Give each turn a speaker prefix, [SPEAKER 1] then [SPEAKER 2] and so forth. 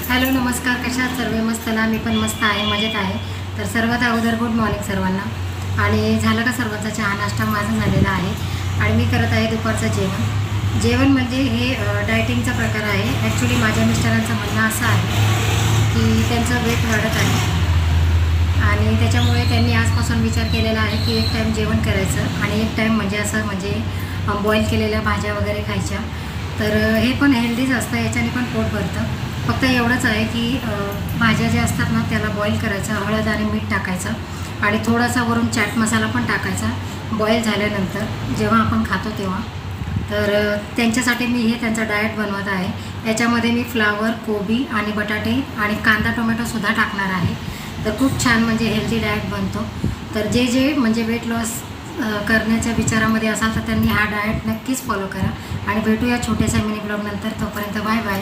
[SPEAKER 1] Hello नमस्कार, कशा आहात सर्व? मस्त ना? मी पण मस्त आहे, मजेत आहे. तर सर्वात अगोदर गुड मॉर्निंग सर्वांना. आणि झालं का सर्वांचा चहा नाश्ता? माझा झालेला आहे आणि मी करत आहे दुपारचं जेवण म्हणजे हे डायटिंगचा प्रकार आहे. ॲक्च्युली माझ्या मिस्टरांचं म्हणणं असं आहे की त्यांचं वेट वाढत आहे आणि त्याच्यामुळे त्यांनी आजपासून विचार केलेला आहे की एक टाईम जेवण करायचं आणि एक टाईम म्हणजे असं म्हणजे बॉईल केलेल्या भाज्या वगैरे खायच्या. तर हे पण हेल्दीच असतं, याच्याने पण पोट भरतं. फक्त एवढंच आहे की भाज्या ज्या असतात ना त्याला बॉईल करायचं, हळद आणि मीठ टाकायचं आणि थोडासा वरून चाट मसाला पण टाकायचा बॉईल झाल्यानंतर जेव्हा आपण खातो तेव्हा. तर त्यांच्यासाठी मी हे त्यांचा डाएट बनवत आहे. याच्यामध्ये मी फ्लावर, कोबी आणि बटाटे आणि कांदा टोमॅटोसुद्धा टाकणार आहे. तर खूप छान म्हणजे हेल्दी डाएट बनतो. तर जे म्हणजे वेट लॉस करण्याच्या विचारामध्ये असाल तर त्यांनी हा डाएट नक्कीच फॉलो करा आणि भेटूया छोट्याशा मिनी ब्लॉग नंतर. तोपर्यंत बाय बाय.